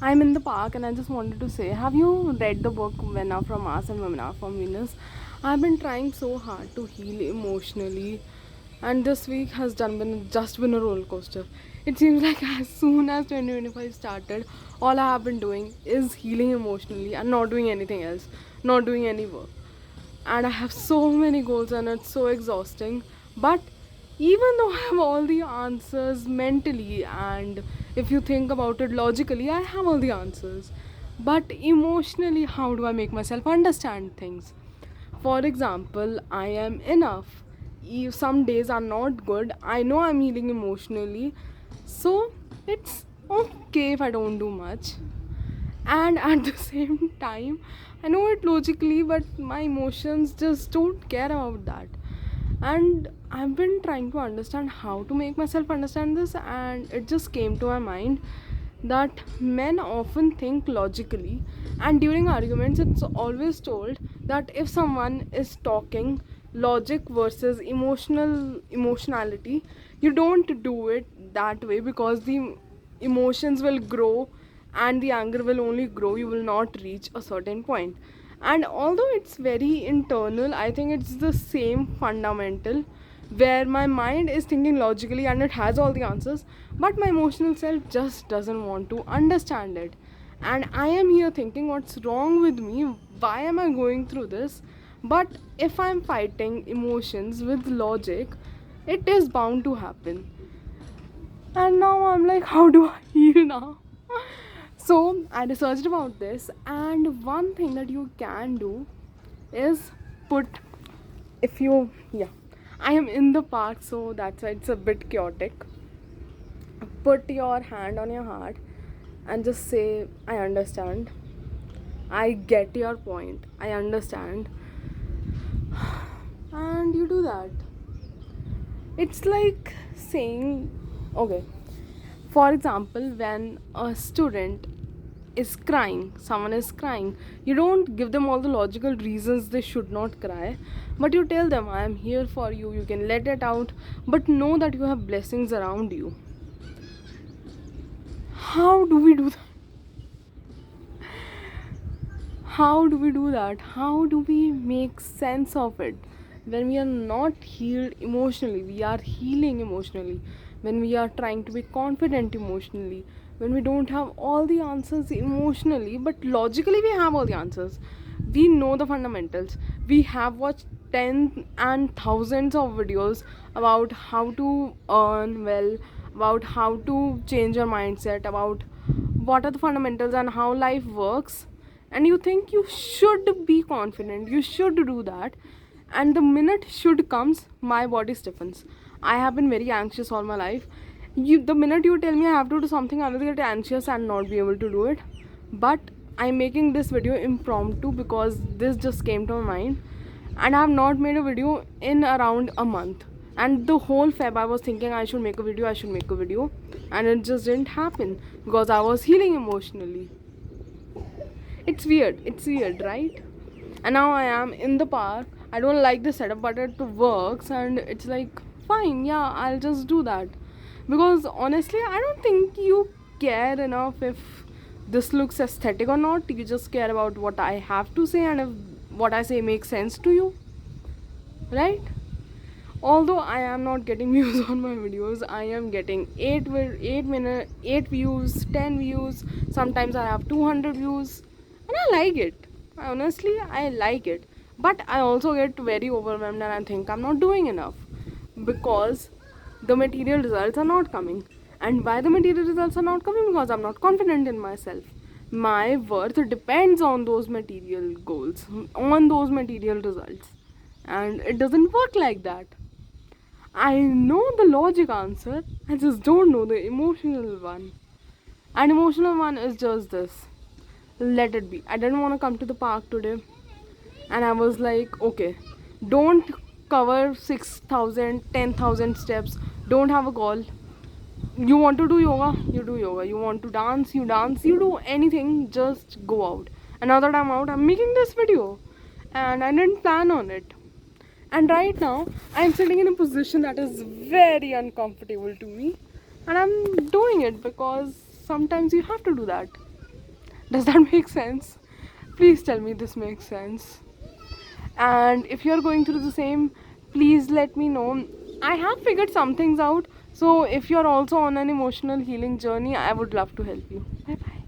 I'm in the park and I just wanted to say, have you read the book Men Are From Mars and Women Are From Venus? I've been trying so hard to heal emotionally, and this week has just been a roller coaster. It seems like as soon as 2025 started, all I have been doing is healing emotionally and not doing anything else, not doing any work. And I have so many goals and it's so exhausting. But even though I have all the answers mentally, and if you think about it logically, I have all the answers. But emotionally, how do I make myself understand things? For example, I am enough. If some days are not good, I know I'm healing emotionally. So it's okay if I don't do much. And at the same time, I know it logically, but my emotions just don't care about that. And I've been trying to understand how to make myself understand this, and it just came to my mind that men often think logically, and during arguments it's always told that if someone is talking logic versus emotionality, you don't do it that way because the emotions will grow and the anger will only grow. You will not reach a certain point. And although it's very internal, I think it's the same fundamental, where my mind is thinking logically and it has all the answers, but my emotional self just doesn't want to understand it. And I am here thinking, what's wrong with me? Why am I going through this? But if I'm fighting emotions with logic, it is bound to happen. And now I'm like, how do I heal now? So I researched about this, and one thing that you can do is put, if you, yeah, I am in the park, so that's why it's a bit chaotic. Put your hand on your heart and just say, I understand. I get your point. I understand. And you do that. It's like saying, okay, for example, when a student is crying, someone is crying, you don't give them all the logical reasons they should not cry, but you tell them, I am here for you, you can let it out, but know that you have blessings around you. How do we do that? How do we do that? How do we make sense of it? When we are not healed emotionally, we are healing emotionally. When we are trying to be confident emotionally, when we don't have all the answers emotionally, but logically we have all the answers. We know the fundamentals. We have watched tens and thousands of videos about how to earn well, about how to change your mindset, about what are the fundamentals and how life works. And you think you should be confident, you should do that, and the minute should comes, my body stiffens. I have been very anxious all my life. The minute you tell me I have to do something, I will get anxious and not be able to do it. But I'm making this video impromptu because this just came to my mind, and I have not made a video in around a month. And the whole Feb I was thinking I should make a video, I should make a video, and it just didn't happen because I was healing emotionally. It's weird, right? And now I am in the park. I don't like the setup, but it works, and it's like, fine, yeah, I'll just do that. Because honestly, I don't think you care enough if this looks aesthetic or not. You just care about what I have to say, and if what I say makes sense to you, right? Although I am not getting views on my videos, I am getting 8 views, 10 views. Sometimes I have 200 views, and I like it. Honestly, I like it. But I also get very overwhelmed and I think I'm not doing enough because the material results are not coming. And why the material results are not coming? Because I'm not confident in myself. My worth depends on those material goals, on those material results, and it doesn't work like that. I know the logic answer, I just don't know the emotional one. And emotional one is just this. Let it be. I didn't want to come to the park today. And I was like, okay, don't cover 6,000, 10,000 steps. Don't have a goal. You want to do yoga, you do yoga. You want to dance, you dance. You do anything, just go out. And now that I'm out, I'm making this video. And I didn't plan on it. And right now, I'm sitting in a position that is very uncomfortable to me. And I'm doing it because sometimes you have to do that. Does that make sense? Please tell me this makes sense. And if you're going through the same, please let me know. I have figured some things out, so if you're also on an emotional healing journey, I would love to help you. Bye bye.